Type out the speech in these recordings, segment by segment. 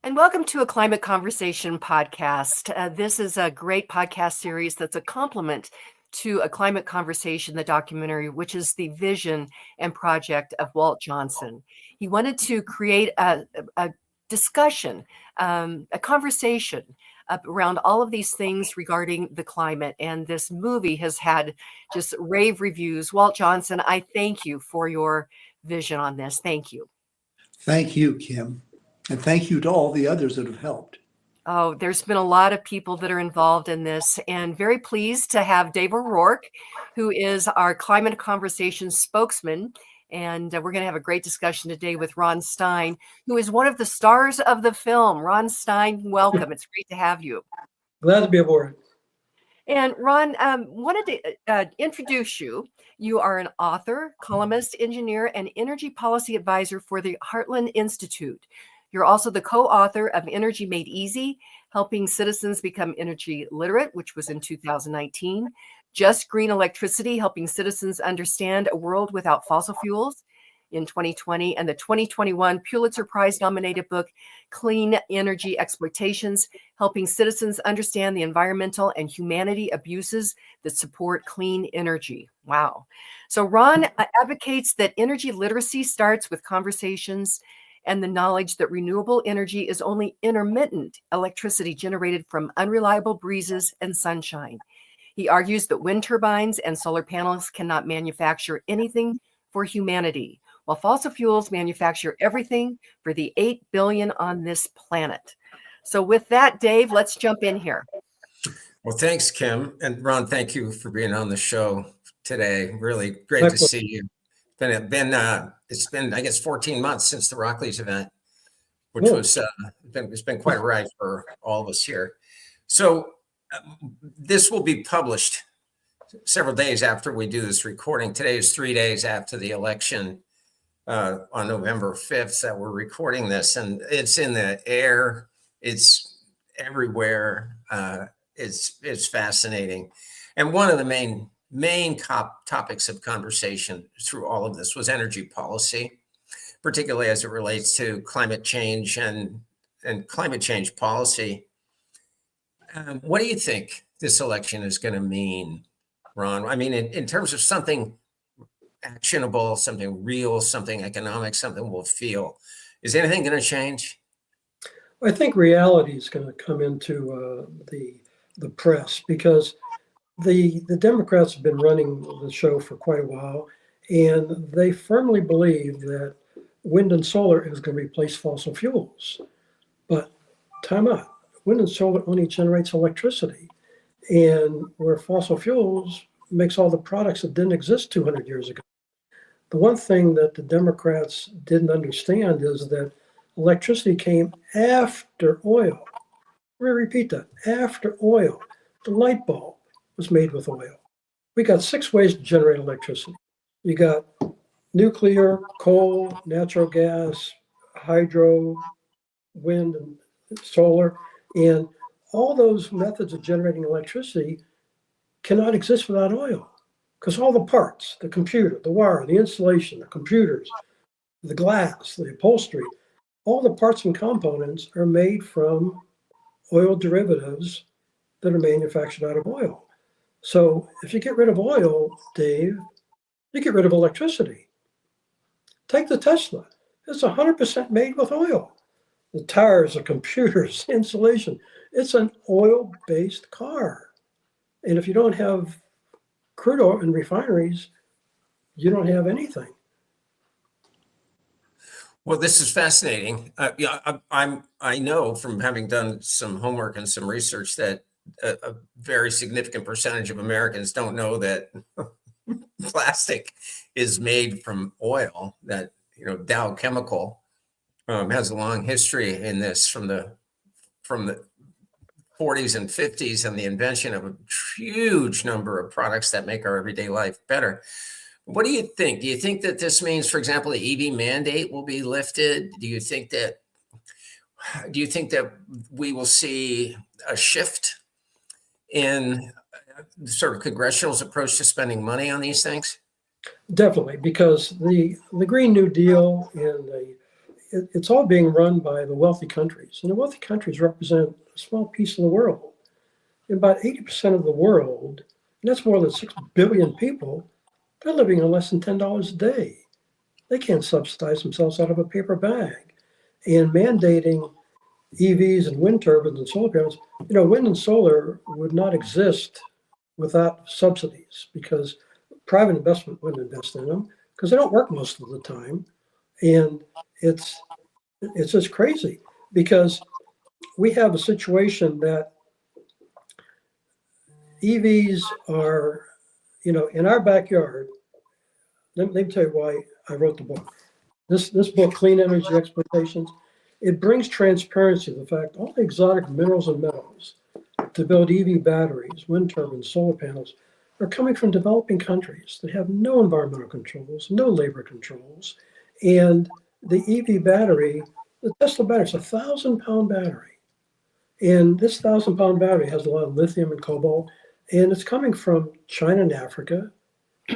And welcome to a Climate Conversation podcast. This is a great podcast series that's a complement to A Climate Conversation, the documentary, which is the vision and project of Walt Johnson. He wanted to create a discussion, a conversation around all of these things regarding the climate. And this movie has had just rave reviews. Walt Johnson, I thank you for your vision on this. Thank you. Thank you, Kim. And thank you to all the others that have helped. Oh, there's been a lot of people that are involved in this, and very pleased to have Dave O'Rourke, who is our Climate Conversation spokesman. And we're going to have a great discussion today with Ron Stein, who is one of the stars of the film. Ron Stein, welcome. It's great to have you. Glad to be aboard. And Ron, wanted to introduce you. You are an author, columnist, engineer, and energy policy advisor for the Heartland Institute. You're also the co-author of Energy Made Easy, Helping Citizens Become Energy Literate, which was in 2019. Just Green Electricity, Helping Citizens Understand a World Without Fossil Fuels in 2020. And the 2021 Pulitzer Prize nominated book, Clean Energy Exploitations, Helping Citizens Understand the Environmental and Humanity Abuses that Support Clean Energy. Wow. So Ron advocates that energy literacy starts with conversations and the knowledge that renewable energy is only intermittent electricity generated from unreliable breezes and sunshine. He argues that wind turbines and solar panels cannot manufacture anything for humanity, while fossil fuels manufacture everything for the 8 billion on this planet. So with that, Dave, let's jump in here. Well, thanks, Kim. And Ron, thank you for being on the show today. Really great to see you. It's been, I guess, 14 months since the Rockley's event, which was it's been quite a ride for all of us here. So this will be published several days after we do this recording. Today is 3 days after the election on November 5th that we're recording this, and it's in the air. It's everywhere. It's fascinating. And one of the main topics of conversation through all of this was energy policy, particularly as it relates to climate change and climate change policy. What do you think this election is going to mean, Ron? I mean, in terms of something actionable, something real, something economic, something we'll feel. Is anything going to change? I think reality is going to come into the press because the Democrats have been running the show for quite a while, and they firmly believe that wind and solar is going to replace fossil fuels. But time out. Wind and solar only generates electricity, and where fossil fuels makes all the products that didn't exist 200 years ago. The one thing that the Democrats didn't understand is that electricity came after oil. Let me repeat that, after oil. The light bulb was made with oil. We got 6 ways to generate electricity. You got nuclear, coal, natural gas, hydro, wind, and solar. And all those methods of generating electricity cannot exist without oil because all the parts, the computer, the wire, the insulation, the computers, the glass, the upholstery, all the parts and components are made from oil derivatives that are manufactured out of oil. So if you get rid of oil, Dave, you get rid of electricity. Take the Tesla. It's 100% made with oil. The tires, the computers, the insulation. It's an oil-based car. And if you don't have crude oil in refineries, you don't have anything. Well, this is fascinating. I know from having done some homework and some research that a very significant percentage of Americans don't know that plastic is made from oil. That Dow Chemical has a long history in this from the 40s and 50s and the invention of a huge number of products that make our everyday life better. What do you think? Do you think that this means, for example, the EV mandate will be lifted? Do you think that we will see a shift in sort of congressional's approach to spending money on these things? Definitely, because the Green New Deal and it's all being run by the wealthy countries, and the wealthy countries represent a small piece of the world. And about 80% of the world, and that's more than 6 billion people, they're living on less than $10 a day. They can't subsidize themselves out of a paper bag. And mandating EVs and wind turbines and solar panels, wind and solar would not exist without subsidies because private investment wouldn't invest in them because they don't work most of the time. And it's just crazy because we have a situation that EVs are, in our backyard. Let me tell you why I wrote the book. This book, Clean Energy Exploitations, it brings transparency to the fact all the exotic minerals and metals to build EV batteries, wind turbines, solar panels are coming from developing countries that have no environmental controls, no labor controls. And the EV battery, the Tesla battery, is a 1,000-pound battery. And this 1,000-pound battery has a lot of lithium and cobalt, and it's coming from China and Africa.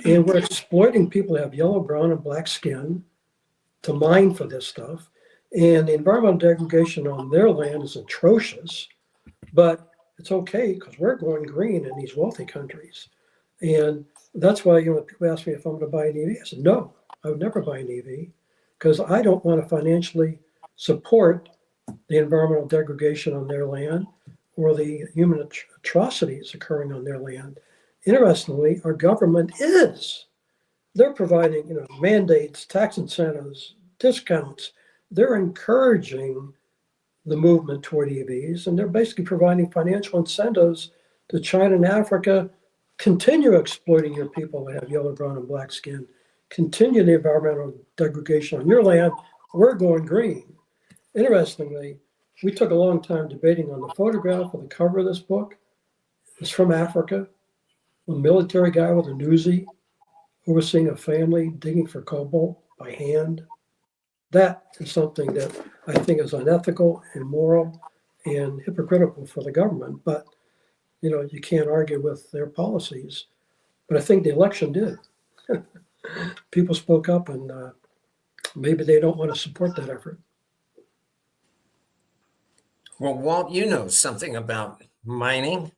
And we're exploiting people that have yellow, brown, and black skin to mine for this stuff. And the environmental degradation on their land is atrocious, but it's okay because we're going green in these wealthy countries. And that's why, when people ask me if I'm going to buy an EV, I said, no, I would never buy an EV because I don't want to financially support the environmental degradation on their land or the human atrocities occurring on their land. Interestingly, our government they're providing, mandates, tax incentives, discounts. They're encouraging the movement toward EVs, and they're basically providing financial incentives to China and Africa. Continue exploiting your people that have yellow, brown, and black skin. Continue the environmental degradation on your land. We're going green. Interestingly, we took a long time debating on the photograph of the cover of this book. It's from Africa. A military guy with a Uzi overseeing a family digging for cobalt by hand. That is something that I think is unethical, immoral, and hypocritical for the government. But, you can't argue with their policies. But I think the election did. People spoke up, and maybe they don't want to support that effort. Well, Walt, you know something about mining.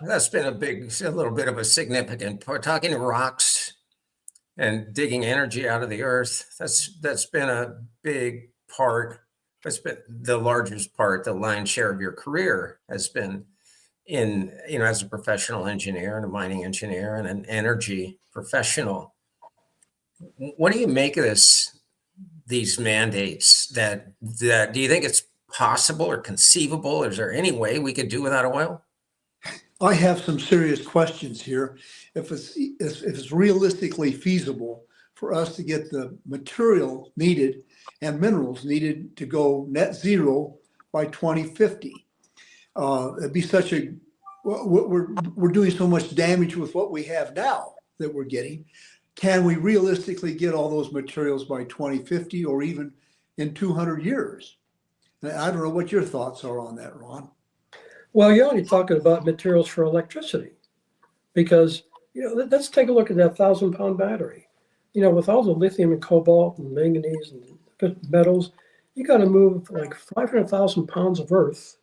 That's been a little bit of a significant part. Talking rocks and digging energy out of the earth. That's been a big part. That's been the largest part. The lion's share of your career has been in, as a professional engineer and a mining engineer and an energy professional. What do you make of these mandates? That do you think it's possible or conceivable? Is there any way we could do without oil? I have some serious questions here. If it's realistically feasible for us to get the material needed and minerals needed to go net zero by 2050, it'd be we're doing so much damage with what we have now that we're getting. Can we realistically get all those materials by 2050 or even in 200 years? I don't know what your thoughts are on that, Ron. Well, you're only talking about materials for electricity because, let's take a look at that 1,000-pound battery. With all the lithium and cobalt and manganese and metals, you got to move like 500,000 pounds of earth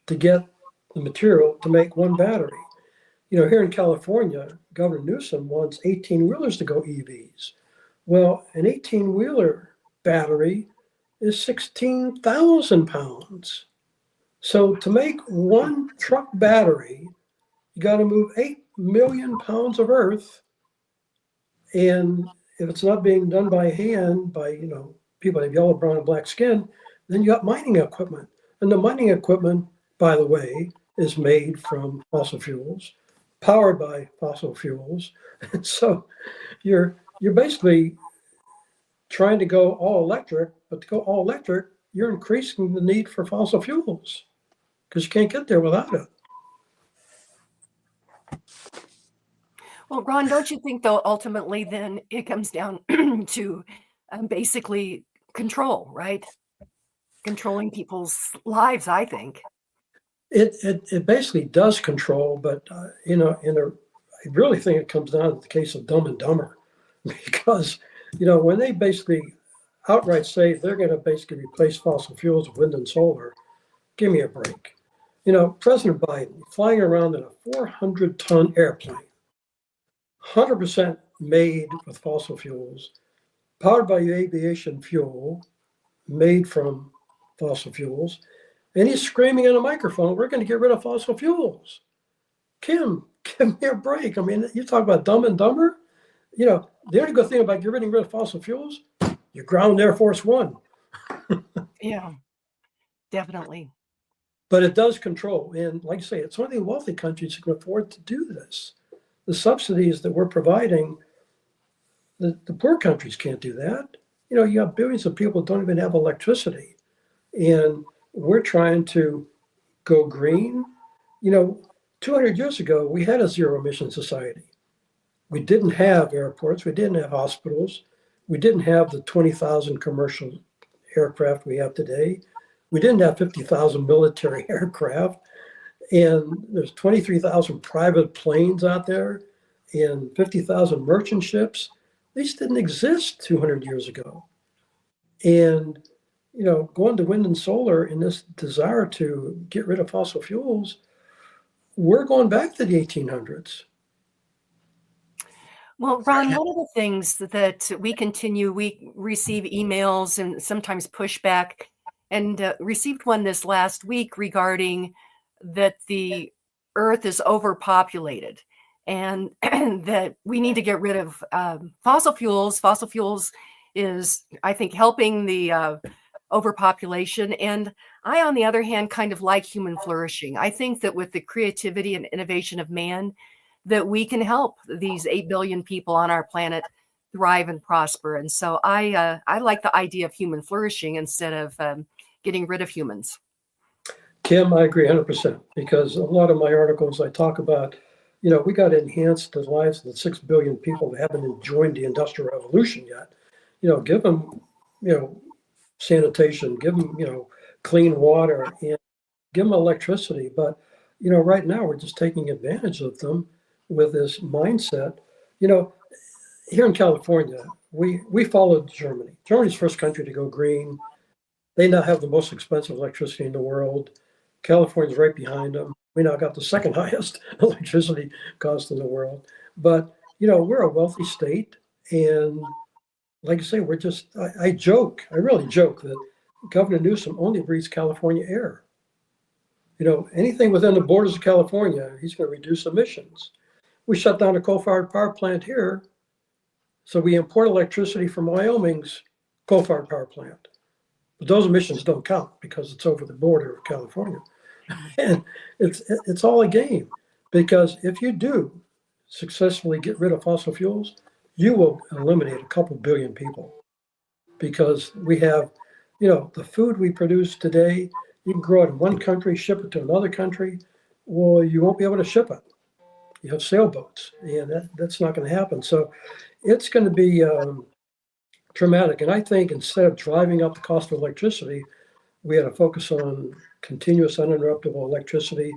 to get the material to make one battery. Here in California, Governor Newsom wants 18-wheelers to go EVs. Well, an 18-wheeler battery is 16,000 pounds. So to make one truck battery, you got to move 8 million pounds of earth. And if it's not being done by hand by, people that have yellow, brown, and black skin, then you got mining equipment. And the mining equipment, by the way, is made from fossil fuels, powered by fossil fuels. And so you're basically trying to go all electric, but to go all electric, you're increasing the need for fossil fuels because you can't get there without it. Well, Ron, don't you think, though, ultimately then it comes down to basically control, right? Controlling people's lives, I think. It basically does control, but really think it comes down to the case of Dumb and Dumber, because, when they basically outright say they're going to basically replace fossil fuels with wind and solar, give me a break. President Biden flying around in a 400-ton airplane, 100% made with fossil fuels, powered by aviation fuel, made from fossil fuels, and he's screaming in a microphone, we're going to get rid of fossil fuels. Kim, give me a break. I mean, you talk about Dumb and Dumber. The only good thing about getting rid of fossil fuels, you ground Air Force One. Yeah, definitely. But it does control. And like I say, it's only wealthy countries who can afford to do this. The subsidies that we're providing, the poor countries can't do that. You have billions of people who don't even have electricity. And we're trying to go green. 200 years ago, we had a zero emission society. We didn't have airports. We didn't have hospitals. We didn't have the 20,000 commercial aircraft we have today. We didn't have 50,000 military aircraft. And there's 23,000 private planes out there and 50,000 merchant ships. These didn't exist 200 years ago. And, going to wind and solar in this desire to get rid of fossil fuels, we're going back to the 1800s. Well, Ron, one of the things that we receive emails and sometimes pushback, and received one this last week regarding that the Earth is overpopulated and that we need to get rid of fossil fuels. Fossil fuels is, I think, helping the overpopulation. And I, on the other hand, kind of like human flourishing. I think that with the creativity and innovation of man, that we can help these 8 billion people on our planet thrive and prosper. And so I like the idea of human flourishing instead of getting rid of humans. Kim, I agree 100%, because a lot of my articles I talk about, we got to enhance the lives of the 6 billion people that haven't enjoyed the Industrial Revolution yet. Give them, sanitation, give them, clean water, and give them electricity. But, right now we're just taking advantage of them with this mindset. Here in California, we followed Germany. Germany's the first country to go green. They now have the most expensive electricity in the world. California's right behind them. We now got the second highest electricity cost in the world. But, we're a wealthy state. And like I say, we're just, I really joke that Governor Newsom only breathes California air. Anything within the borders of California, he's going to reduce emissions. We shut down a coal-fired power plant here, so we import electricity from Wyoming's coal-fired power plant. But those emissions don't count because it's over the border of California. And it's all a game, because if you do successfully get rid of fossil fuels, you will eliminate a couple billion people, because we have, the food we produce today, you can grow it in one country, ship it to another country. Well, you won't be able to ship it. You have sailboats, and that's not going to happen. So it's going to be traumatic. And I think instead of driving up the cost of electricity, we had to focus on continuous uninterruptible electricity,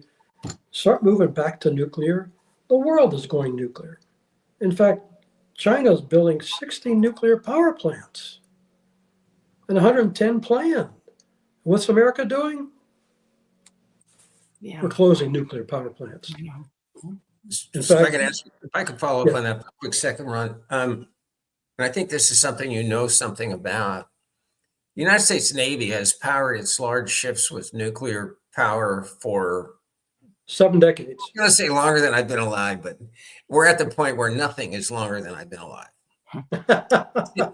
start moving back to nuclear. The world is going nuclear. In fact, China is building 60 nuclear power plants and 110 planned. What's America doing? Yeah. We're closing nuclear power plants. If I could follow up on that for a quick second, Ron. And I think this is something something about. The United States Navy has powered its large ships with nuclear power for 7 decades. I'm going to say longer than I've been alive, but we're at the point where nothing is longer than I've been alive.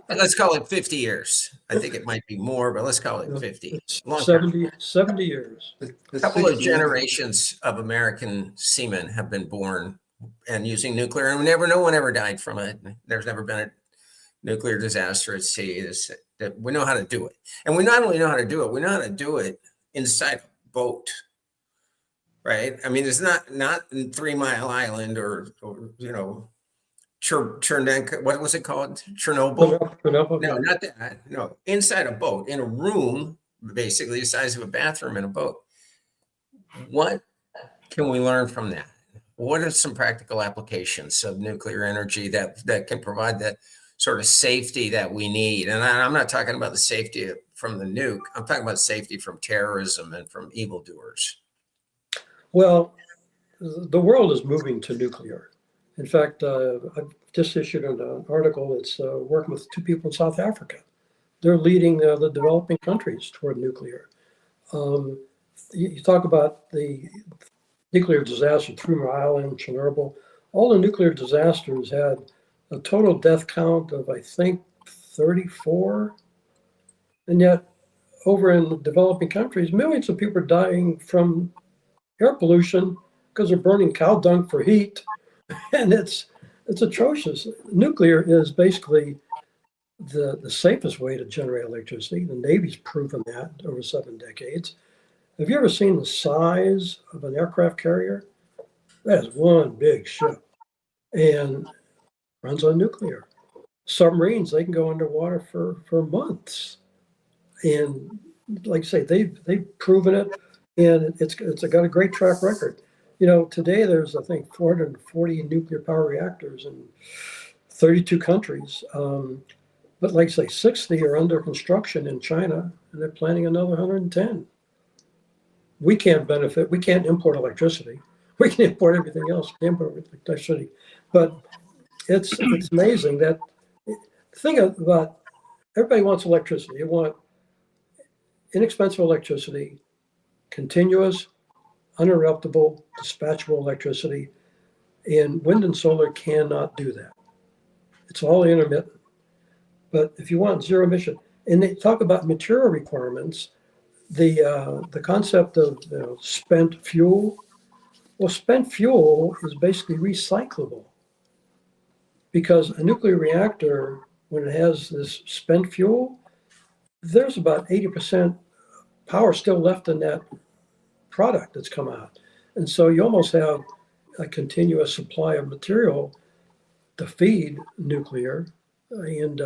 Let's call it 50 years. I think it might be more, but let's call it 50. 70 years. A couple of generations of American seamen have been born and using nuclear, and no one ever died from it. There's never been a nuclear disaster at sea. We know how to do it. And we not only know how to do it, we know how to do it inside a boat. Right? I mean, it's not in 3 Mile Island or Chernenko, what was it called? Chernobyl? No, not that. No, inside a boat, in a room, basically the size of a bathroom in a boat. What can we learn from that? what are some practical applications of nuclear energy that can provide that sort of safety that we need? And I'm not talking about the safety from the nuke. I'm talking about safety from terrorism and from evildoers. Well, the world is moving to nuclear. In fact, I've just issued an article that's working with two people in South Africa. They're leading the developing countries toward nuclear. You talk about the nuclear disaster, 3 Mile Island, Chernobyl. All the nuclear disasters had a total death count of, I think, 34. And yet, over in the developing countries, millions of people are dying from air pollution because they're burning cow dung for heat. And it's atrocious. Nuclear is basically the safest way to generate electricity. The Navy's proven that over 7 decades. Have you ever seen the size of an aircraft carrier? That is one big ship and runs on nuclear. Submarines, they can go underwater for months. And like I say, they've proven it, and it's got a great track record. You know, today there's, I think, 440 nuclear power reactors in 32 countries. But like I say, 60 are under construction in China, and they're planning another 110. We can't benefit. We can't import electricity. We can import everything else, import electricity. But it's amazing that the thing about everybody wants electricity. They want inexpensive electricity, continuous, uninterruptible, dispatchable electricity, and wind and solar cannot do that. It's all intermittent. But if you want zero emission, and they talk about material requirements, the concept of spent fuel. Well, spent fuel is basically recyclable, because a nuclear reactor, when it has this spent fuel, there's about 80% power still left in that product that's come out. And so you almost have a continuous supply of material to feed nuclear. And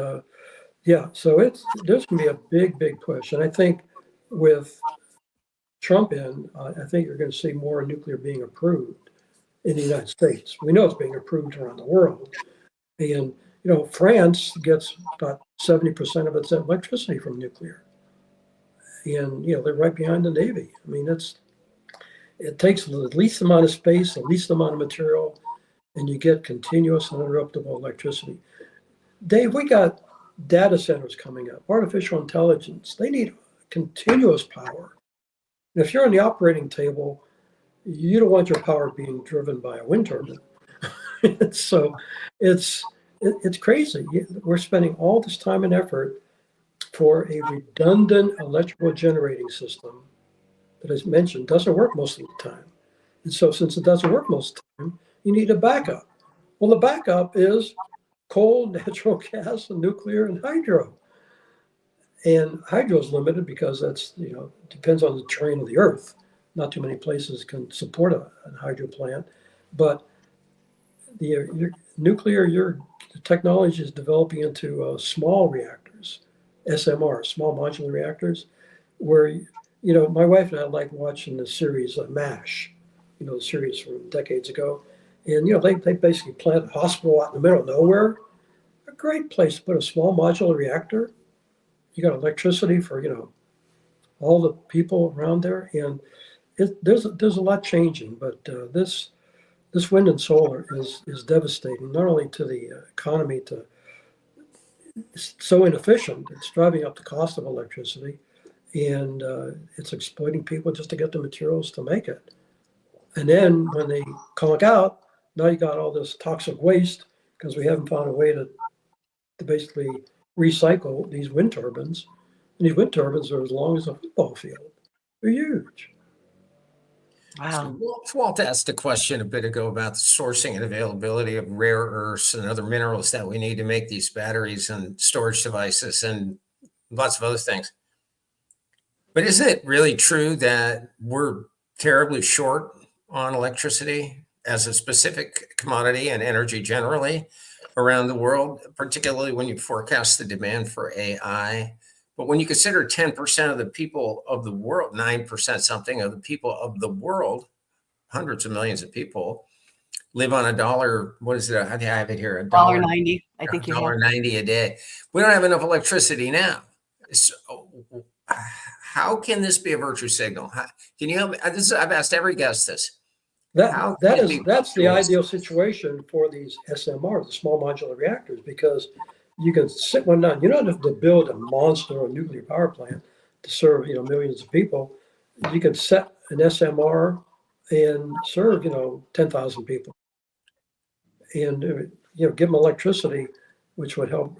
so there's going to be a big push. And I think with Trump I think you're going to see more nuclear being approved in the United States. We know it's being approved around the world. And, France gets about 70% of its electricity from nuclear. And, they're right behind the Navy. I mean, it takes the least amount of space, the least amount of material, and you get continuous uninterruptible electricity. Dave, we got data centers coming up, artificial intelligence. They need continuous power. And if you're on the operating table, you don't want your power being driven by a wind turbine. So it's crazy. We're spending all this time and effort for a redundant electrical generating system that, as mentioned, doesn't work most of the time. And so since it doesn't work most of the time, you need a backup. Well, the backup is coal, natural gas, and nuclear, and hydro. And hydro is limited because that's, depends on the terrain of the earth. Not too many places can support a hydro plant. But your technology is developing into small reactors, SMR, small modular reactors, where, my wife and I like watching the series MASH, the series from decades ago. And, they basically plant a hospital out in the middle of nowhere. A great place to put a small modular reactor. You got electricity for, all the people around there. And there's a lot changing, but this wind and solar is devastating, not only to the economy, it's so inefficient, it's driving up the cost of electricity, and it's exploiting people just to get the materials to make it. And then when they conk out, now you got all this toxic waste because we haven't found a way to basically recycle these wind turbines. And these wind turbines are as long as a football field. They're huge. Wow. So Walt asked a question a bit ago about the sourcing and availability of rare earths and other minerals that we need to make these batteries and storage devices and lots of other things. But isn't it really true that we're terribly short on electricity as a specific commodity and energy generally around the world, particularly when you forecast the demand for AI? But when you consider 10% of the people of the world, 9% something of the people of the world, hundreds of millions of people, live on $1. What is it? I have it here. $1.90. I think you have. $1.90 a day. We don't have enough electricity now. So how can this be a virtue signal? Can you help me? I've asked every guest this. That's the ideal situation for these SMRs, the small modular reactors, because you can sit one down. You don't have to build a monster or nuclear power plant to serve millions of people. You can set an SMR and serve 10,000 people, and give them electricity, which would help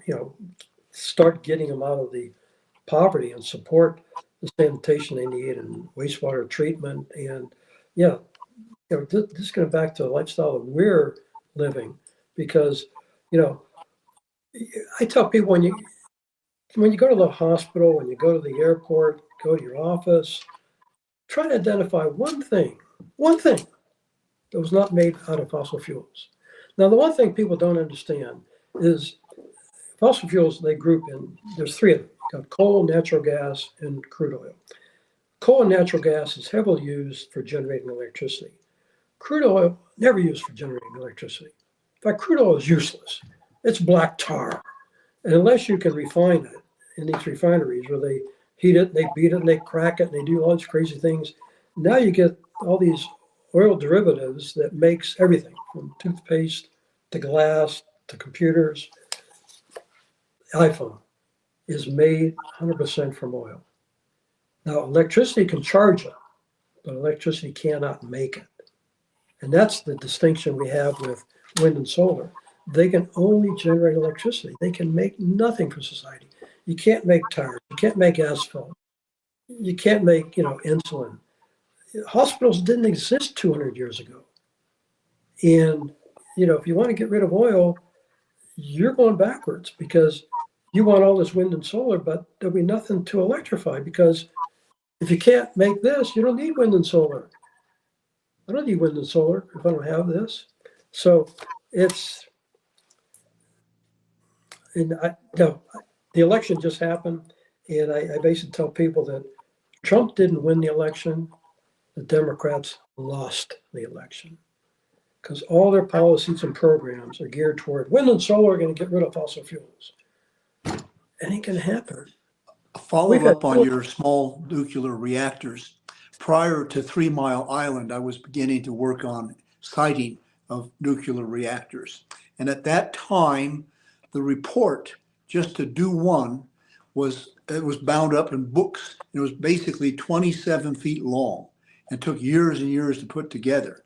start getting them out of the poverty and support the sanitation they need and wastewater treatment. And this is going back to the lifestyle that we're living, because I tell people when you go to the hospital, when you go to the airport, go to your office, try to identify one thing that was not made out of fossil fuels. Now, the one thing people don't understand is fossil fuels, they group in, there's three of them. You've got coal, natural gas, and crude oil. Coal and natural gas is heavily used for generating electricity. Crude oil, never used for generating electricity. In fact, crude oil is useless. It's black tar. And unless you can refine it in these refineries where they heat it, they beat it, and they crack it, and they do all these crazy things, now you get all these oil derivatives that makes everything from toothpaste to glass to computers. iPhone is made 100% from oil. Now, electricity can charge it, but electricity cannot make it. And that's the distinction we have with wind and solar. They can only generate electricity. They can make nothing for society. You can't make tires. You can't make asphalt. You can't make, insulin. Hospitals didn't exist 200 years ago. And, if you want to get rid of oil, you're going backwards, because you want all this wind and solar, but there'll be nothing to electrify, because if you can't make this, you don't need wind and solar. I don't need wind and solar if I don't have this. So the election just happened, and I basically tell people that Trump didn't win the election. The Democrats lost the election, because all their policies and programs are geared toward wind and solar are going to get rid of fossil fuels. It ain't going to happen. Follow up on your small nuclear reactors. Prior to 3 Mile Island, I was beginning to work on siting of nuclear reactors. And at that time, the report, just to do one, was bound up in books. It was basically 27 feet long and took years and years to put together.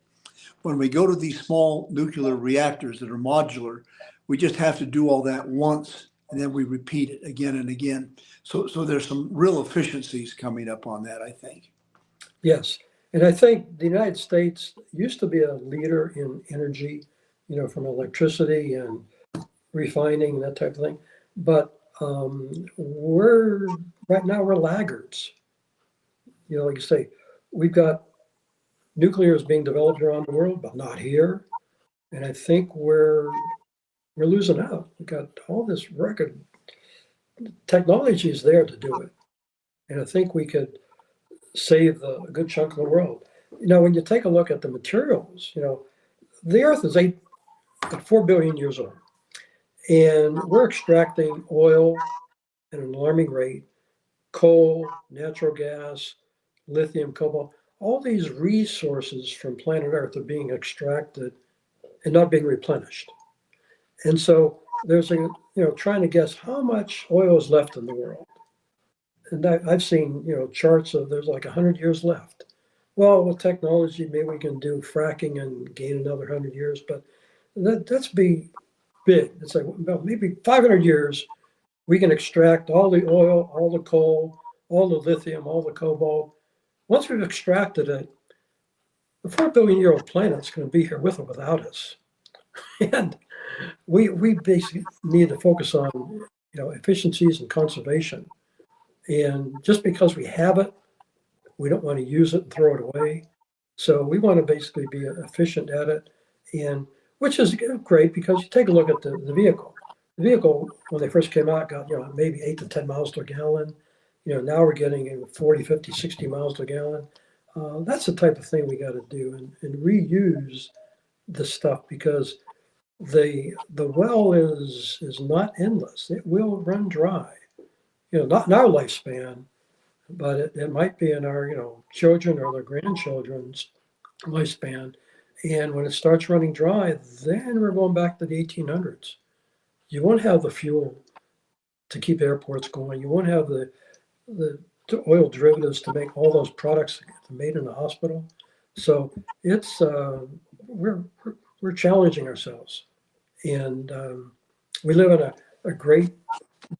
When we go to these small nuclear reactors that are modular, we just have to do all that once, and then we repeat it again and again. So there's some real efficiencies coming up on that, I think. Yes. And I think the United States used to be a leader in energy, from electricity and refining and that type of thing. But we're laggards. Like you say, we've got nuclear is being developed around the world, but not here. And I think we're losing out. We've got all this record technology is there to do it. And I think we could save a good chunk of the world. When you take a look at the materials, the Earth is 4 billion years old, and we're extracting oil at an alarming rate, coal, natural gas, lithium, cobalt. All these resources from planet Earth are being extracted and not being replenished. And so there's trying to guess how much oil is left in the world. And I've seen, charts of there's like 100 years left. Well, with technology, maybe we can do fracking and gain another 100 years, but that's be big. It's like, well, maybe 500 years, we can extract all the oil, all the coal, all the lithium, all the cobalt. Once we've extracted it, the 4 billion year old planet's going to be here with or without us. And we basically need to focus on, efficiencies and conservation. And just because we have it, we don't want to use it and throw it away. So we want to basically be efficient at it, and which is great, because you take a look at the vehicle. The vehicle, when they first came out, got maybe 8 to 10 miles to a gallon. Now we're getting 40, 50, 60 miles to a gallon. That's the type of thing we got to do, and reuse this stuff because the well is not endless. It will run dry. Not in our lifespan, but it might be in our children or their grandchildren's lifespan. And when it starts running dry, then we're going back to the 1800s. You won't have the fuel to keep airports going. You won't have the oil derivatives to make all those products made in the hospital. So it's we're challenging ourselves, and we live in a great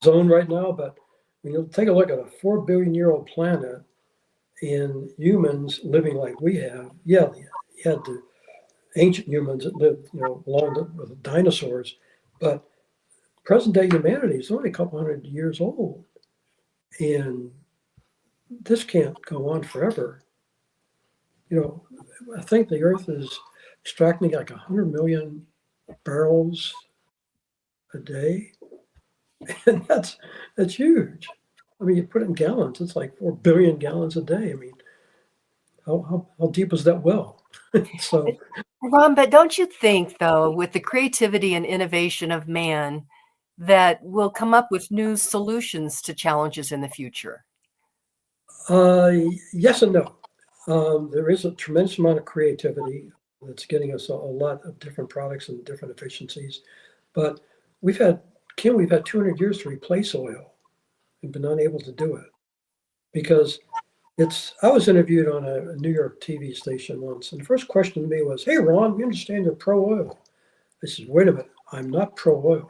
zone right now. But when you take a look at a 4 billion year old planet and humans living like we have, you had the ancient humans that lived along with the dinosaurs, but present day humanity is only a couple hundred years old, and this can't go on forever. I think the Earth is extracting like 100 million barrels a day, and that's huge. I mean, you put it in gallons; it's like 4 billion gallons a day. I mean, how deep is that well? So, Ron, but don't you think, though, with the creativity and innovation of man, that we'll come up with new solutions to challenges in the future? yes and no. There is a tremendous amount of creativity that's getting us a lot of different products and different efficiencies. But we've had 200 years to replace oil and been unable to do it because I was interviewed on a New York TV station once, and the first question to me was, "Hey, Ron, we understand you're pro-oil." I said, "Wait a minute, I'm not pro-oil.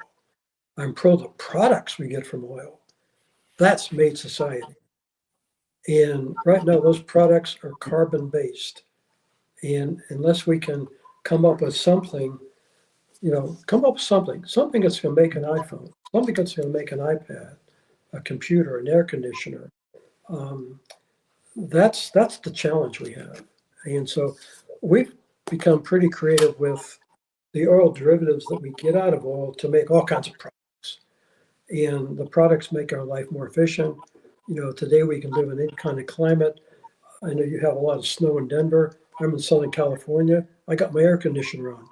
I'm pro the products we get from oil. That's made society. And right now, those products are carbon-based. And unless we can come up with something something that's going to make an iPhone, something that's going to make an iPad, a computer, an air conditioner. That's the challenge we have. And so we've become pretty creative with the oil derivatives that we get out of oil to make all kinds of products. And the products make our life more efficient. Today we can live in any kind of climate. I know you have a lot of snow in Denver. I'm in Southern California. I got my air conditioner on.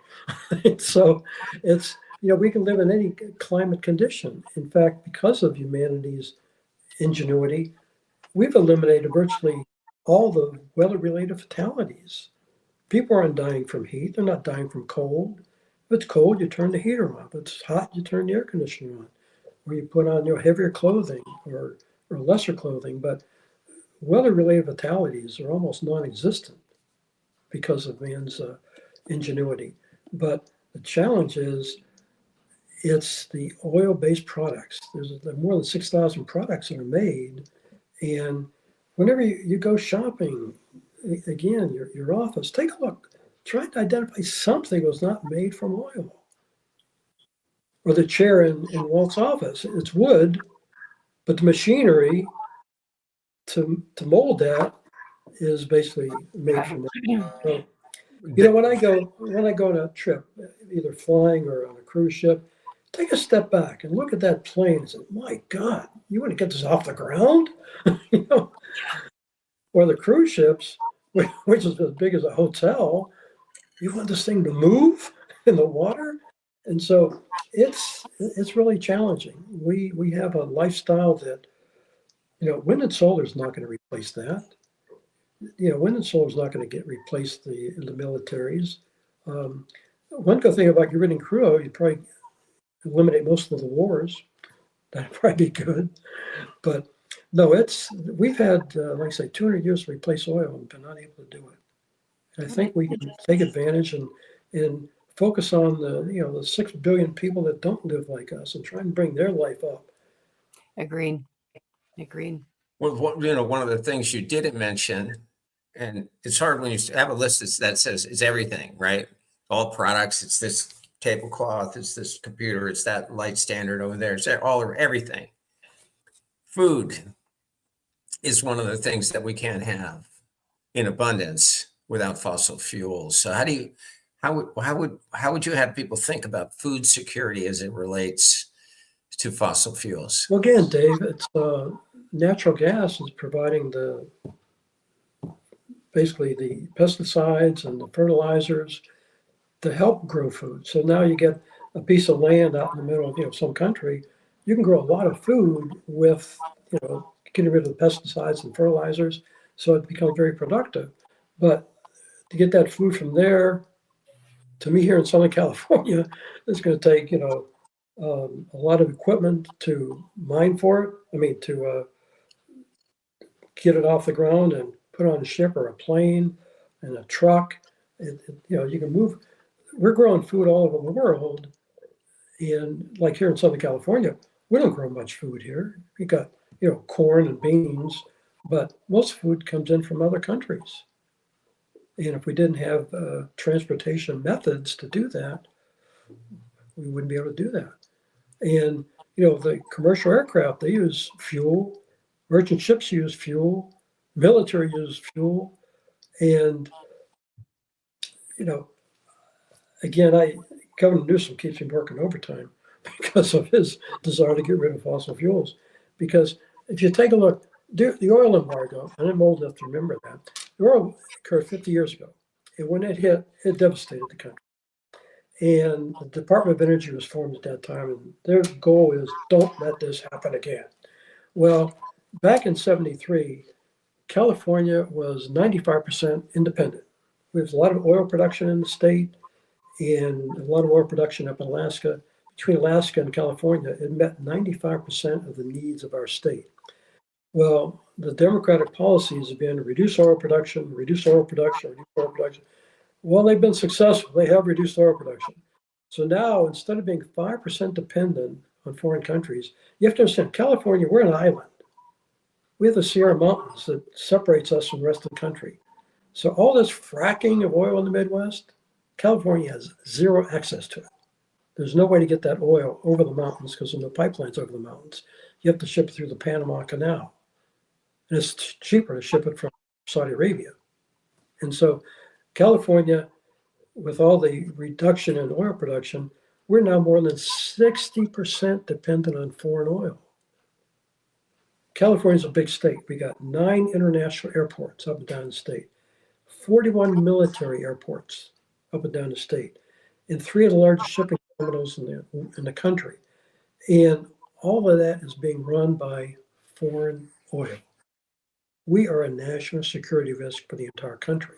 So it's, we can live in any climate condition. In fact, because of humanity's ingenuity, we've eliminated virtually all the weather-related fatalities. People aren't dying from heat. They're not dying from cold. If it's cold, you turn the heater on. If it's hot, you turn the air conditioner on. Or you put on heavier clothing or lesser clothing. But weather-related fatalities are almost non-existent because of man's ingenuity. But the challenge is it's the oil-based products. There's more than 6,000 products that are made. And whenever you go shopping, again, your office, take a look. Try to identify something that was not made from oil. Or the chair in Walt's office, it's wood, but the machinery to mold that is basically made from oil. So, when I go on a trip, either flying or on a cruise ship, take a step back and look at that plane and say, "My God, you want to get this off the ground?" Or the cruise ships, which is as big as a hotel, you want this thing to move in the water, and so it's really challenging. We have a lifestyle that wind and solar is not going to replace that. Wind and solar is not going to replace the militaries. One good thing about getting rid of crude oil, you'd probably eliminate most of the wars. That'd probably be good. But no, we've had, like I say, 200 years to replace oil and been unable to do it. And I think we can take advantage and focus on the 6 billion people that don't live like us and try and bring their life up. Agreed. Well, one of the things you didn't mention, and it's hard when you have a list that says it's everything, right? All products, it's this tablecloth, it's this computer, it's that light standard over there, it's everything. Food is one of the things that we can't have in abundance without fossil fuels. So how would you have people think about food security as it relates to fossil fuels? Well, again, Dave, it's natural gas is providing basically the pesticides and the fertilizers to help grow food. So now you get a piece of land out in the middle of some country. You can grow a lot of food with getting rid of the pesticides and fertilizers, so it becomes very productive. But to get that food from there to me here in Southern California, it's going to take a lot of equipment to mine for it. I mean, to get it off the ground and put on a ship or a plane and a truck. You can move. We're growing food all over the world, and like here in Southern California, we don't grow much food here. We got corn and beans, but most food comes in from other countries. And if we didn't have transportation methods to do that, we wouldn't be able to do that. And the commercial aircraft, they use fuel. Merchant ships use fuel. Military use fuel. And again, Governor Newsom keeps me working overtime because of his desire to get rid of fossil fuels. Because if you take a look, the oil embargo, and I'm old enough to remember that, the oil occurred 50 years ago. And when it hit, it devastated the country. And the Department of Energy was formed at that time, and their goal is don't let this happen again. Well, back in 73, California was 95% independent. We have a lot of oil production in the state and a lot of oil production up in Alaska. Between Alaska and California, it met 95% of the needs of our state. Well, the Democratic policies have been reduce oil production, reduce oil production, reduce oil production. Well, they've been successful. They have reduced oil production. So now, instead of being 5% dependent on foreign countries, you have to understand, California, we're an island. We have the Sierra Mountains that separates us from the rest of the country. So all this fracking of oil in the Midwest, California has zero access to it. There's no way to get that oil over the mountains because there's no pipelines over the mountains. You have to ship it through the Panama Canal. And it's cheaper to ship it from Saudi Arabia. And so California, with all the reduction in oil production, we're now more than 60% dependent on foreign oil. California's a big state. We got 9 international airports up and down the state, 41 military airports up and down the state, and 3 of the largest shipping terminals in the country. And all of that is being run by foreign oil. We are a national security risk for the entire country.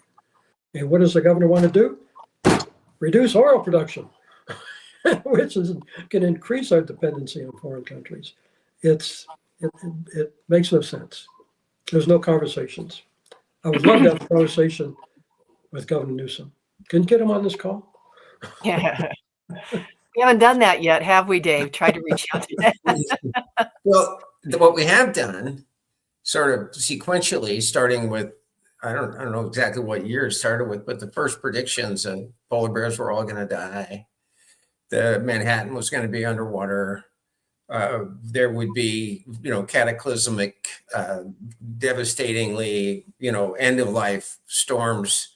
And what does the governor want to do? Reduce oil production, which is going to increase our dependency on foreign countries. It makes no sense. There's no conversations. I would love to have a conversation with Governor Newsom. Can you get him on this call? Yeah. We haven't done that yet, have we, Dave? Tried to reach out to that. Well, what we have done, sort of sequentially, starting with, I don't know exactly what year it started with, but the first predictions and polar bears were all going to die. The Manhattan was going to be underwater. There would be, cataclysmic, devastatingly, end of life storms.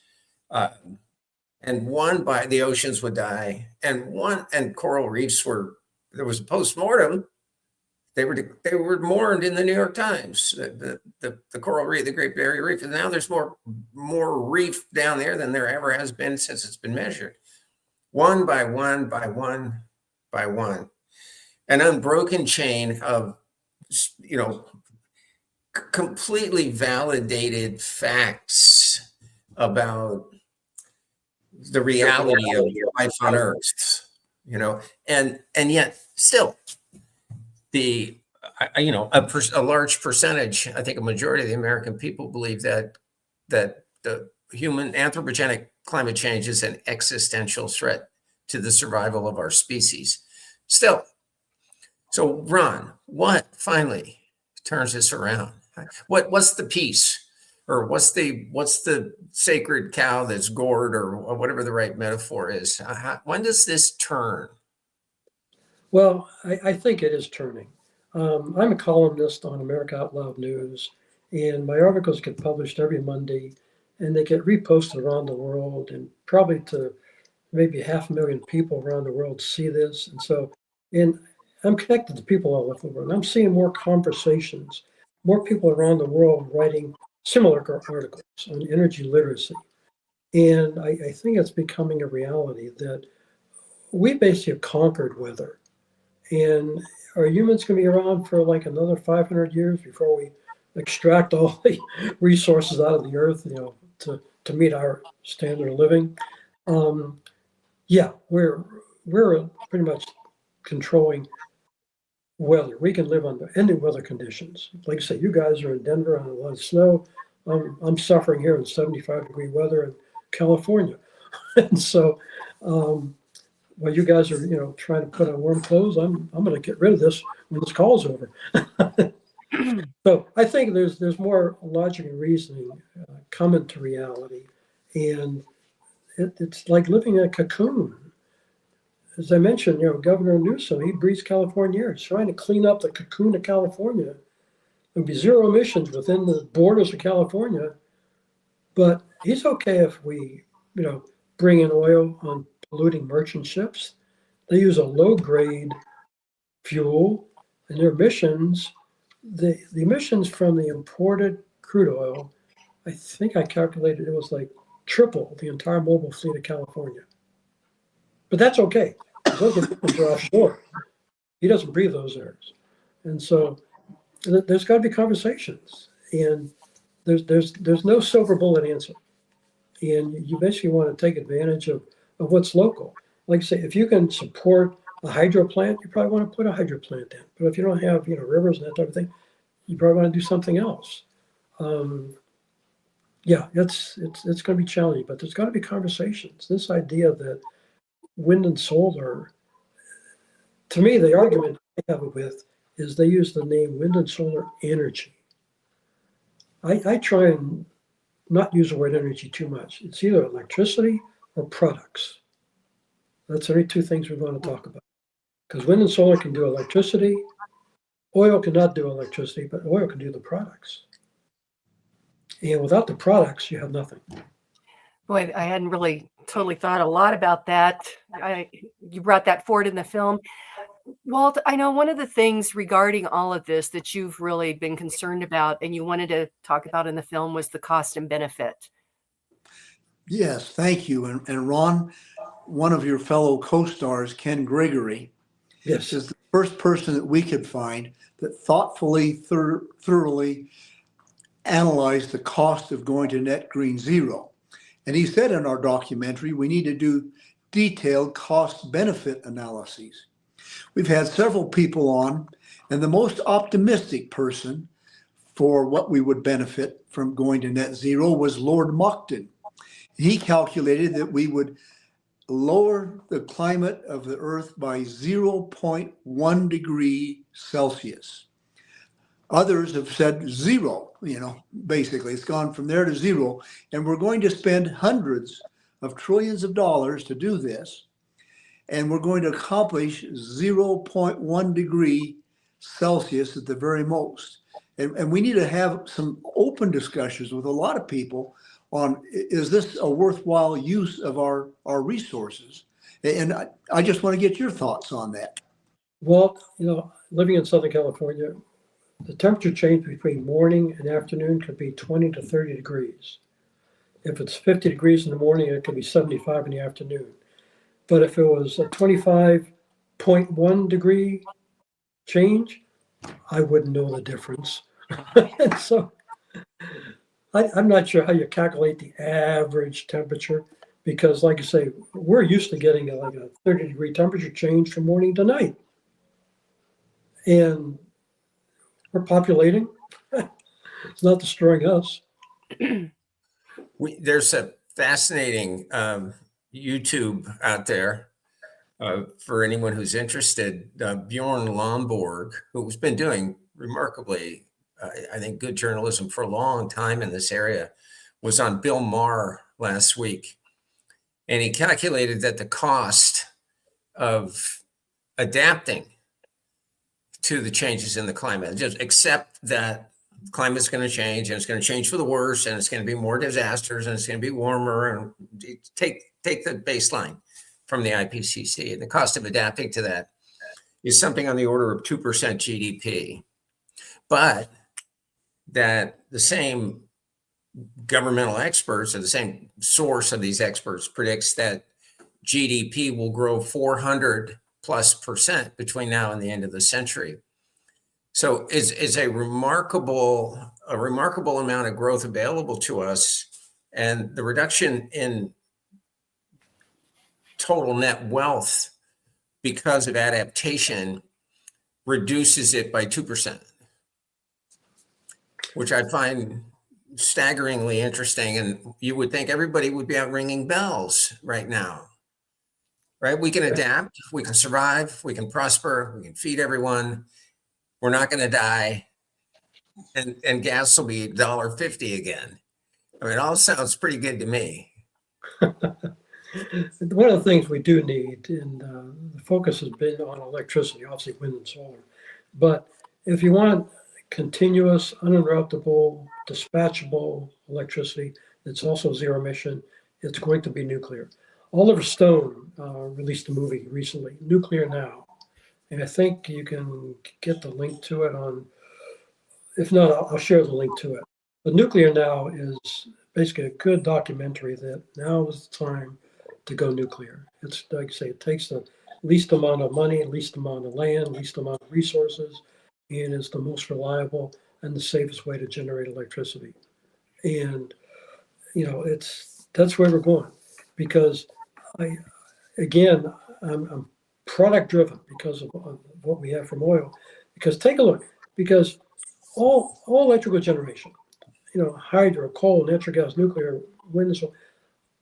And the oceans would die. And coral reefs there was a postmortem. They were mourned in the New York Times, the coral reef, the Great Barrier Reef. And now there's more reef down there than there ever has been since it's been measured. One by one by one by one. An unbroken chain of, completely validated facts about the reality of life on Earth, and yet still a large percentage, I think a majority of the American people believe that the human anthropogenic climate change is an existential threat to the survival of our species. Still. So Ron, what finally turns this around? What's the piece, or what's the sacred cow that's gored, or whatever the right metaphor is? When does this turn? Well, I think it is turning. I'm a columnist on America Out Loud News, and my articles get published every Monday, and they get reposted around the world, and probably to maybe 500,000 people around the world see this. And I'm connected to people all over the world. I'm seeing more conversations, more people around the world writing similar articles on energy literacy. And I think it's becoming a reality that we basically have conquered weather. And are humans going to be around for like another 500 years before we extract all the resources out of the earth, to meet our standard of living? Yeah, we're pretty much controlling weather. We can live under any weather conditions. Like I say, you guys are in Denver on a lot of snow. I'm suffering here in 75-degree weather in California. And so, while you guys are, trying to put on warm clothes, I'm going to get rid of this when this call's over. So I think there's more logic and reasoning coming to reality, and it's like living in a cocoon. As I mentioned, Governor Newsom, he breathes California air. He's trying to clean up the cocoon of California. There'll be zero emissions within the borders of California, but he's okay if we, bring in oil on polluting merchant ships. They use a low-grade fuel, and their emissions, the emissions from the imported crude oil, I think I calculated it was like triple the entire mobile fleet of California. But that's okay. Those emissions are offshore. He doesn't breathe those airs. And so there's got to be conversations, and there's no silver bullet answer. And you basically want to take advantage of what's local. Like I say, if you can support a hydro plant, you probably want to put a hydro plant in. But if you don't have, rivers and that type of thing, you probably want to do something else. Yeah, it's going to be challenging, but there's got to be conversations. This idea that wind and solar, to me, the argument I have it with is they use the name wind and solar energy. I try and not use the word energy too much. It's either electricity or products. That's the only two things we want to talk about. Because wind and solar can do electricity. Oil cannot do electricity, but oil can do the products. And without the products, you have nothing. Boy, I hadn't really totally thought a lot about that. You brought that forward in the film. Walt, I know one of the things regarding all of this that you've really been concerned about and you wanted to talk about in the film was the cost and benefit. Yes, thank you. And Ron, one of your fellow co-stars, Ken Gregory, Yes, is the first person that we could find that thoughtfully, thoroughly analyzed the cost of going to net green zero. And he said in our documentary, we need to do detailed cost benefit analyses. We've had several people on, and the most optimistic person for what we would benefit from going to net zero was Lord Monckton. He calculated that we would lower the climate of the Earth by 0.1 degree Celsius. Others have said zero, basically it's gone from there to zero. And we're going to spend hundreds of trillions of dollars to do this. And we're going to accomplish 0.1 degree Celsius at the very most. And we need to have some open discussions with a lot of people on, is this a worthwhile use of our resources? And I just want to get your thoughts on that. Well, living in Southern California, the temperature change between morning and afternoon could be 20 to 30 degrees. If it's 50 degrees in the morning, it could be 75 in the afternoon. But if it was a 25.1 degree change, I wouldn't know the difference. So I'm not sure how you calculate the average temperature, because like I say, we're used to getting like a 30-degree temperature change from morning to night. And we're populating. It's not destroying us. There's a fascinating YouTube out there for anyone who's interested. Bjorn Lomborg, who's been doing remarkably, I think, good journalism for a long time in this area, was on Bill Maher last week. And he calculated that the cost of adapting to the changes in the climate, just accept that climate's going to change, and it's going to change for the worse, and it's going to be more disasters, and it's going to be warmer, and take the baseline from the IPCC. And the cost of adapting to that is something on the order of 2% GDP. But that the same governmental experts, or the same source of these experts, predicts that GDP will grow 400+% between now and the end of the century. So it's a remarkable amount of growth available to us, and the reduction in total net wealth because of adaptation reduces it by 2%, which I find staggeringly interesting. And you would think everybody would be out ringing bells right now, right? We can adapt, we can survive, we can prosper, we can feed everyone. We're not going to die. And gas will be $1.50 again. I mean, it all sounds pretty good to me. One of the things we do need, and the focus has been on electricity, obviously wind and solar. But if you want continuous, uninterruptible, dispatchable electricity that's also zero emission, it's going to be nuclear. Oliver Stone released a movie recently, Nuclear Now. And I think you can get the link to it on, if not, I'll share the link to it. But Nuclear Now is basically a good documentary that now is the time to go nuclear. It's like I say, it takes the least amount of money, least amount of land, least amount of resources, and is the most reliable and the safest way to generate electricity. And that's where we're going, because I'm product driven because of what we have from oil. Because take a look, because all electrical generation, hydro, coal, natural gas, nuclear, wind, and so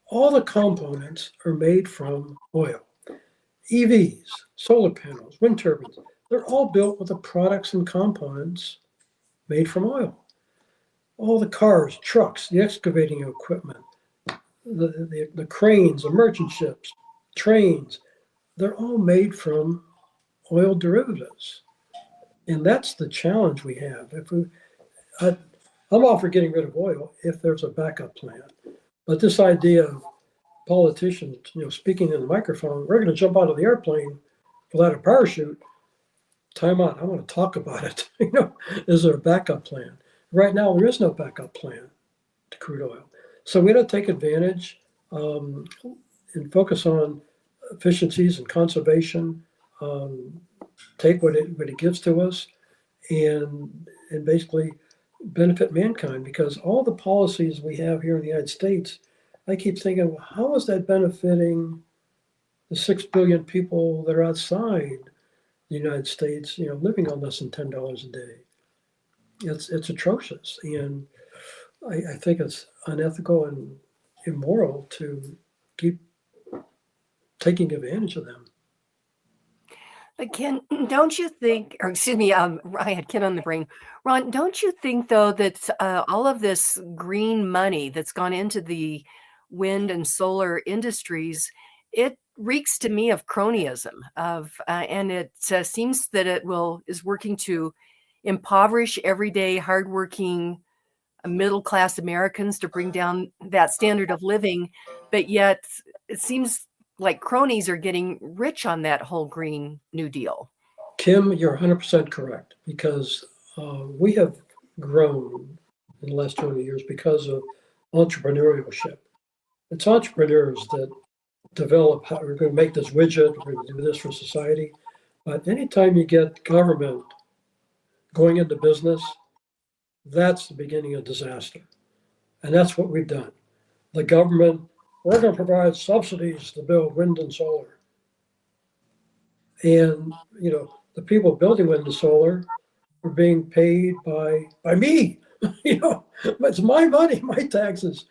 all the components are made from oil. EVs, solar panels, wind turbines, they're all built with the products and components made from oil. All the cars, trucks, the excavating equipment, the cranes, the merchant ships, trains, they're all made from oil derivatives. And that's the challenge we have. I'm all for getting rid of oil if there's a backup plan. But this idea of politicians, speaking in the microphone, we're going to jump out of the airplane without a parachute. Time out. I want to talk about it. Is there a backup plan? Right now, there is no backup plan to crude oil. So we don't take advantage and focus on efficiencies and conservation. Take what it gives to us, and basically benefit mankind, because all the policies we have here in the United States, I keep thinking, well, how is that benefiting the 6 billion people that are outside the United States, living on less than $10 a day? It's atrocious. And I think it's unethical and immoral to keep taking advantage of them. But Ken, don't you think, or excuse me, I had Ken on the brain. Ron, don't you think, though, that all of this green money that's gone into the wind and solar industries, it reeks to me of cronyism, and it seems that is working to impoverish everyday hardworking middle-class Americans to bring down that standard of living, but yet it seems like cronies are getting rich on that whole Green New Deal. Kim, you're 100% correct, because we have grown in the last 20 years because of entrepreneurship. It's entrepreneurs that develop how we're going to make this widget, we're going to do this for society. But anytime you get government going into business, that's the beginning of disaster. And that's what we've done. The government, we're going to provide subsidies to build wind and solar. And, the people building wind and solar are being paid by me. It's my money, my taxes.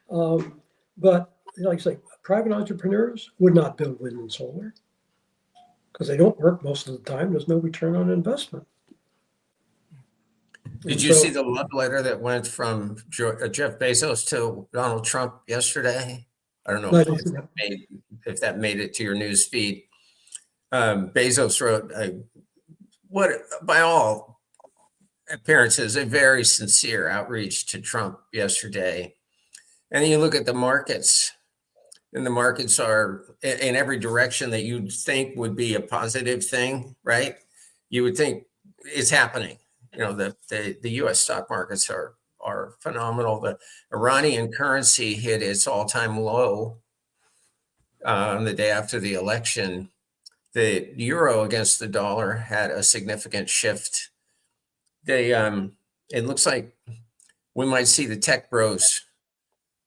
But like I say, private entrepreneurs would not build wind and solar because they don't work most of the time. There's no return on investment. Did you see the love letter that went from Jeff Bezos to Donald Trump yesterday? I don't know if that made it to your news feed. Bezos wrote what, by all appearances, a very sincere outreach to Trump yesterday. And then you look at the markets, and the markets are in every direction that you'd think would be a positive thing, right? You would think it's happening. The U.S. stock markets are are phenomenal. The Iranian currency hit its all-time low on the day after the election. The euro against the dollar had a significant shift. It looks like we might see the tech bros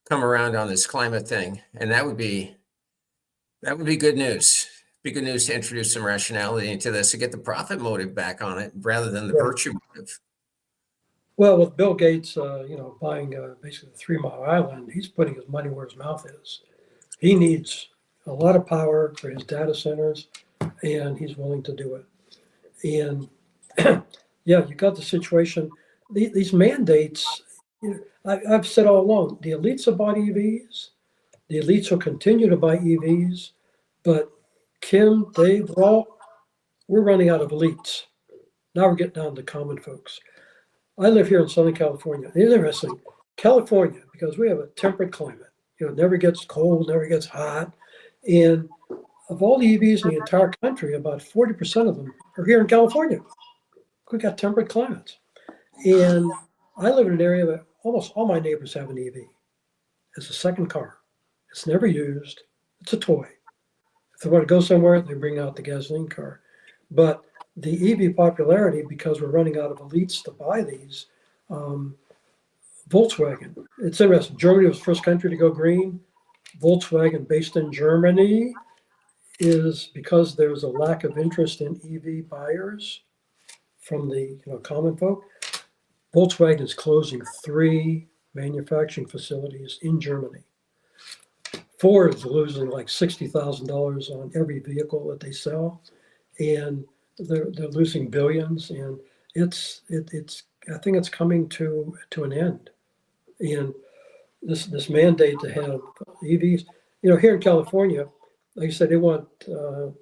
come around on this climate thing, and that would be good news. Be good news to introduce some rationality into this, to get the profit motive back on it rather than the virtue motive. Well, with Bill Gates, buying basically the 3 Mile Island, he's putting his money where his mouth is. He needs a lot of power for his data centers, and he's willing to do it. And yeah, you got the situation. These mandates, I've said all along, the elites have bought EVs. The elites will continue to buy EVs, but Kim, Dave, we're running out of elites. Now we're getting down to common folks. I live here in Southern California. It's interesting, California, because we have a temperate climate. It never gets cold, never gets hot. And of all the EVs in the entire country, about 40% of them are here in California. We got temperate climates. And I live in an area that almost all my neighbors have an EV. It's a second car. It's never used. It's a toy. If they want to go somewhere, they bring out the gasoline car. But the EV popularity, because we're running out of elites to buy these, Volkswagen. It's interesting. Germany was the first country to go green. Volkswagen, based in Germany, is because there's a lack of interest in EV buyers from the common folk. Volkswagen is closing 3 manufacturing facilities in Germany. Ford is losing like $60,000 on every vehicle that they sell, and they're losing billions. And it's I think it's coming to an end. And this mandate to have EVs, here in California, like I said, they want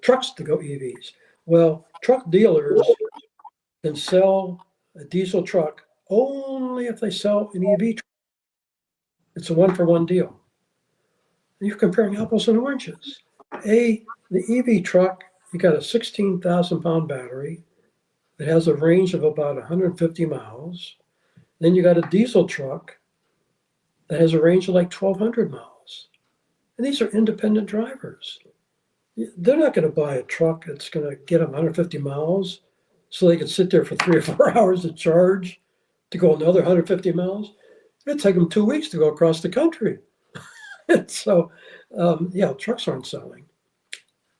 trucks to go EVs. Well, truck dealers can sell a diesel truck only if they sell an EV truck. It's a 1-for-1 deal. You're comparing apples and oranges. The EV truck, you got a 16,000-pound battery that has a range of about 150 miles. Then you got a diesel truck that has a range of like 1,200 miles. And these are independent drivers. They're not going to buy a truck that's going to get them 150 miles so they can sit there for 3 or 4 hours to charge to go another 150 miles. It'd take them 2 weeks to go across the country. So, trucks aren't selling.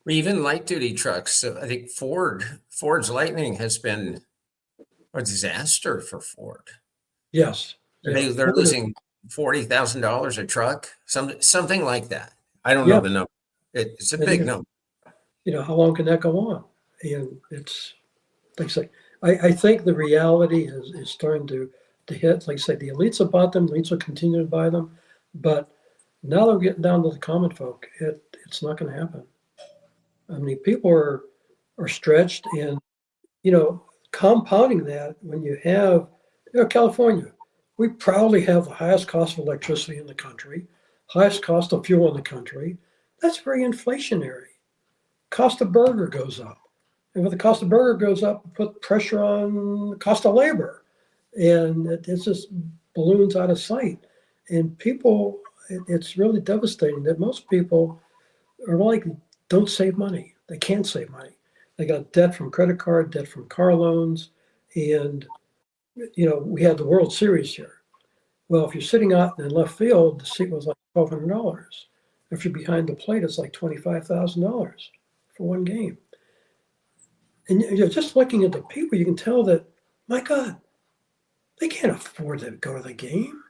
Even light duty trucks. So I think Ford's Lightning has been a disaster for Ford. Yes. They're losing $40,000 a truck, something like that. I don't know the number. It's a big number. How long can that go on? And it's like I say, I think the reality is starting to hit. Like I say, the elites have bought them. The elites will continue to buy them, but now they're getting down to the common folk. It's not going to happen. I mean, people are stretched, and compounding that when you have California, we proudly have the highest cost of electricity in the country, highest cost of fuel in the country. That's very inflationary. Cost of burger goes up. And when the cost of burger goes up, put pressure on the cost of labor. And it's just balloons out of sight. And people, it's really devastating that most people are like, don't save money. They can't save money. They got debt from credit card, debt from car loans. And, we had the World Series here. Well, if you're sitting out in left field, the seat was like $1,200. If you're behind the plate, it's like $25,000 for one game. And just looking at the people, you can tell that, my God, they can't afford to go to the game.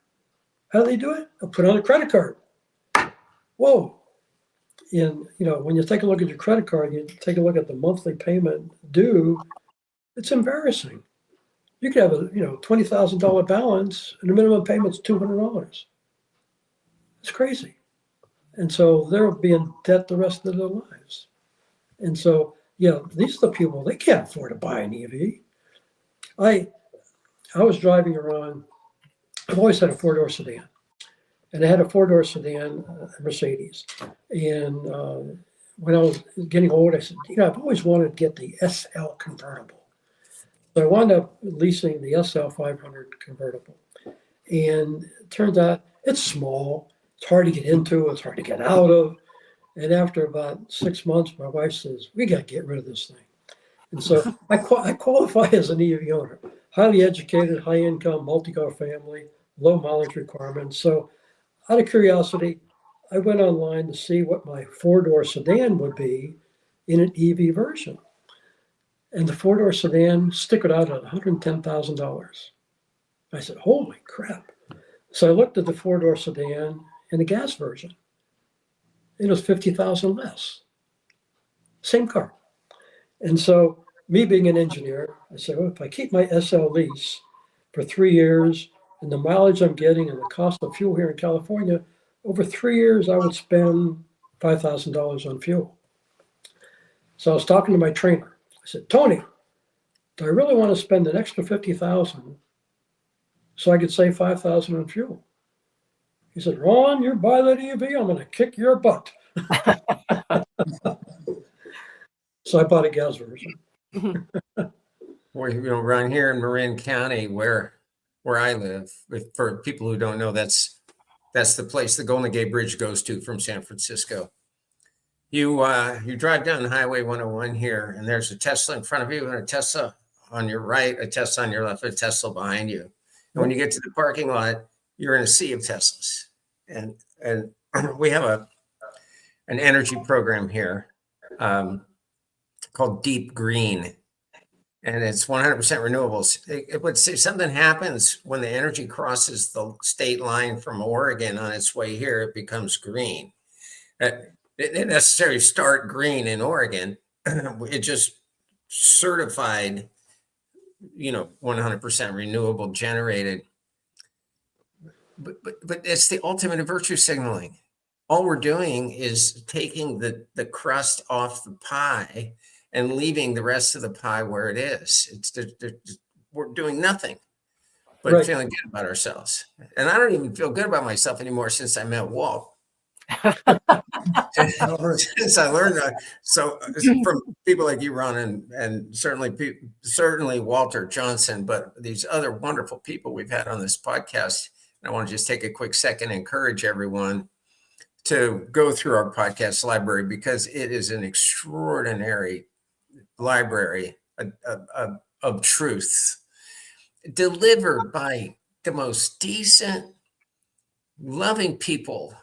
How do they do it? They'll put on a credit card. Whoa. And, when you take a look at your credit card, you take a look at the monthly payment due, it's embarrassing. You could have a, $20,000 balance and the minimum payment's $200. It's crazy. And so they'll be in debt the rest of their lives. And so, these are the people, they can't afford to buy an EV. I was driving around, I've always had a 4-door sedan. And I had a 4-door sedan, a Mercedes. And when I was getting old, I said, I've always wanted to get the SL convertible. So I wound up leasing the SL 500 convertible. And it turns out it's small. It's hard to get into. It's hard to get out of. And after about 6 months, my wife says, we got to get rid of this thing. And so I qualify as an EV owner, highly educated, high income, multi-car family, low mileage requirements. So out of curiosity, I went online to see what my four-door sedan would be in an EV version. And the four-door sedan stickered out at $110,000. I said, holy crap. So I looked at the four-door sedan and the gas version. It was 50,000 less. Same car. And so me being an engineer, I said, well, if I keep my SL lease for 3 years and the mileage I'm getting and the cost of fuel here in California, over 3 years, I would spend $5,000 on fuel. So I was talking to my trainer. I said, Tony, do I really want to spend an extra 50,000 so I could save 5,000 on fuel? He said, Ron, you buy that EV, I'm going to kick your butt. So I bought a gas version. Well, around here in Marin County, where I live, for people who don't know, that's the place the Golden Gate Bridge goes to from San Francisco. You drive down Highway 101 here, and there's a Tesla in front of you, and a Tesla on your right, a Tesla on your left, a Tesla behind you. And when you get to the parking lot, you're in a sea of Teslas. And we have an energy program here called Deep Green, and it's 100% renewables. It would say something happens when the energy crosses the state line from Oregon on its way here, it becomes green. It didn't necessarily start green in Oregon. It just certified, 100% renewable generated. But it's the ultimate of virtue signaling. All we're doing is taking the crust off the pie and leaving the rest of the pie where it is. We're doing nothing but Right. feeling good about ourselves. And I don't even feel good about myself anymore since I met Walt. Since I learned that. So from people like you, Ron, and certainly Walter Johnson, but these other wonderful people we've had on this podcast. And I want to just take a quick second and encourage everyone to go through our podcast library, because it is an extraordinary library of truth delivered by the most decent, loving people,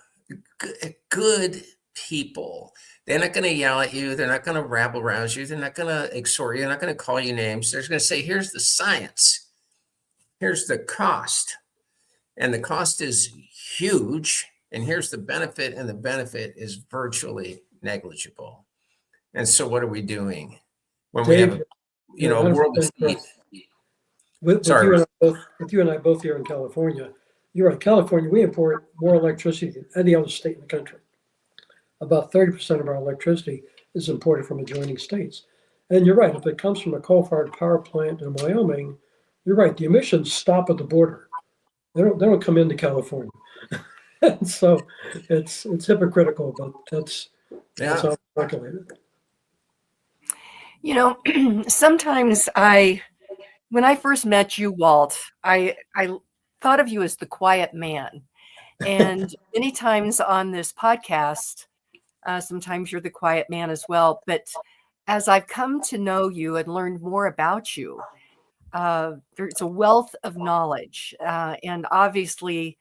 good people. They're not going to yell at you. They're not going to rabble rouse you. They're not going to exhort you. They're not going to call you names. They're going to say, here's the science. Here's the cost. And the cost is huge. And here's the benefit. And the benefit is virtually negligible. And so what are we doing when Dave, we have a world of need? With you and I both here in California, you're right. California, we import more electricity than any other state in the country. About 30% of our electricity is imported from adjoining states. And you're right. If it comes from a coal-fired power plant in Wyoming, you're right. The emissions stop at the border. They don't come into California. And so it's hypocritical, but that's how it's calculated. Sometimes when I first met you, Walt, I thought of you as the quiet man. And many times on this podcast, sometimes you're the quiet man as well. But as I've come to know you and learned more about you, there's a wealth of knowledge. And obviously,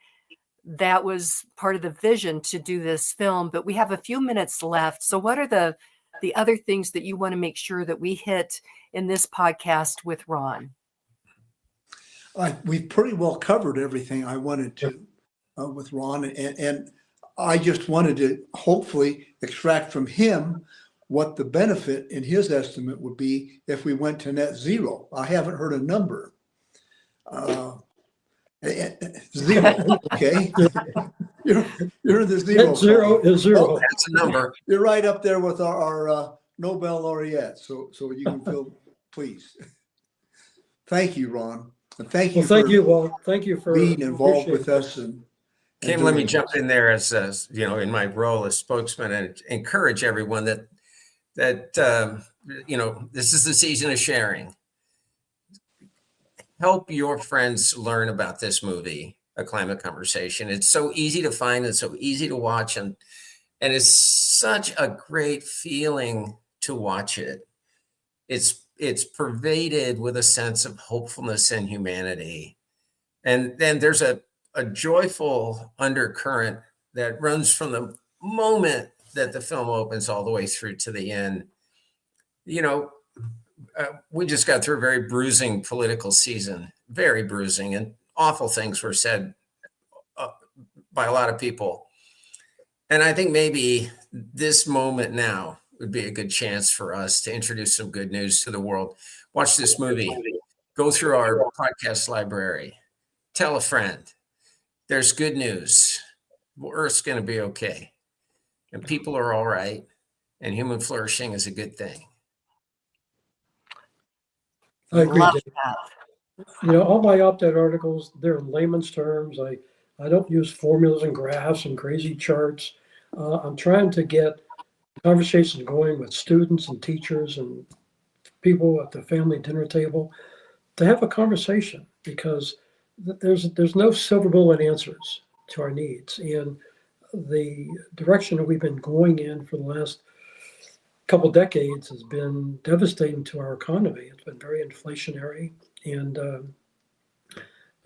that was part of the vision to do this film. But we have a few minutes left. So what are the other things that you want to make sure that we hit in this podcast with Ron? We've pretty well covered everything I wanted to with Ron, and I just wanted to hopefully extract from him what the benefit in his estimate would be if we went to net zero. I haven't heard a number. Zero, okay? You're in the zero. Net zero is zero. Oh, that's a number. You're right up there with our Nobel laureate, so you can feel pleased. Thank you, Ron. And thank you. Well, thank you, Walt. Thank you for being involved with us. And Kim, let me jump in there as in my role as spokesman and encourage everyone that this is the season of sharing. Help your friends learn about this movie. A Climate Conversation. It's so easy to find and so easy to watch, and it's such a great feeling to watch it. It's pervaded with a sense of hopefulness and humanity. And then there's a joyful undercurrent that runs from the moment that the film opens all the way through to the end. You know, we just got through a very bruising political season, very bruising, and awful things were said by a lot of people. And I think maybe this moment now would be a good chance for us to introduce some good news to the world. Watch this movie, go through our podcast library, tell a friend. There's good news. Earth's going to be okay. And people are all right. And human flourishing is a good thing. I agree, Love Dave. that. You know, all my op-ed articles, they're in layman's terms. I don't use formulas and graphs and crazy charts. I'm trying to get conversations going with students and teachers and people at the family dinner table to have a conversation, because there's no silver bullet answers to our needs. And the direction that we've been going in for the last couple decades has been devastating to our economy. It's been very inflationary, and the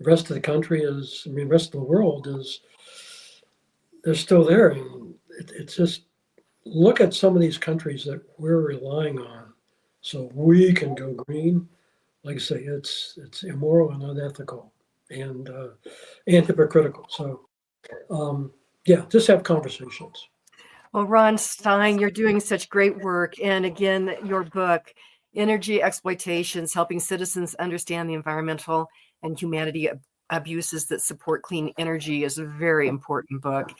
rest of the country is, I mean, the rest of the world is, they're still there. And it's just, look at some of these countries that we're relying on so we can go green. Like I say, it's immoral and unethical and hypocritical. So yeah, just have conversations. Well, Ron Stein, you're doing such great work. And again, your book, Energy Exploitations, Helping Citizens Understand the Environmental and Humanity Abuses That Support Clean Energy, is a very important book.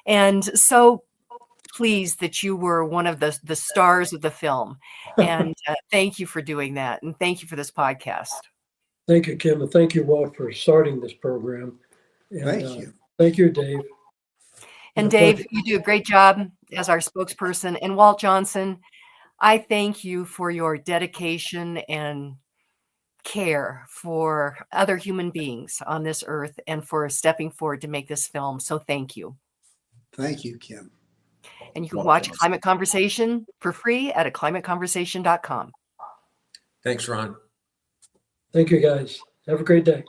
And so pleased that you were one of the stars of the film. And thank you for doing that. And thank you for this podcast. Thank you, Kim. And thank you, Walt, for starting this program. And, Thank you. Thank you, Dave. And Dave, you do a great job as our spokesperson. And Walt Johnson, I thank you for your dedication and care for other human beings on this earth and for stepping forward to make this film. So thank you. Thank you, Kim. And you can watch Climate Conversation for free at climateconversation.com. Thanks, Ron. Thank you, guys. Have a great day.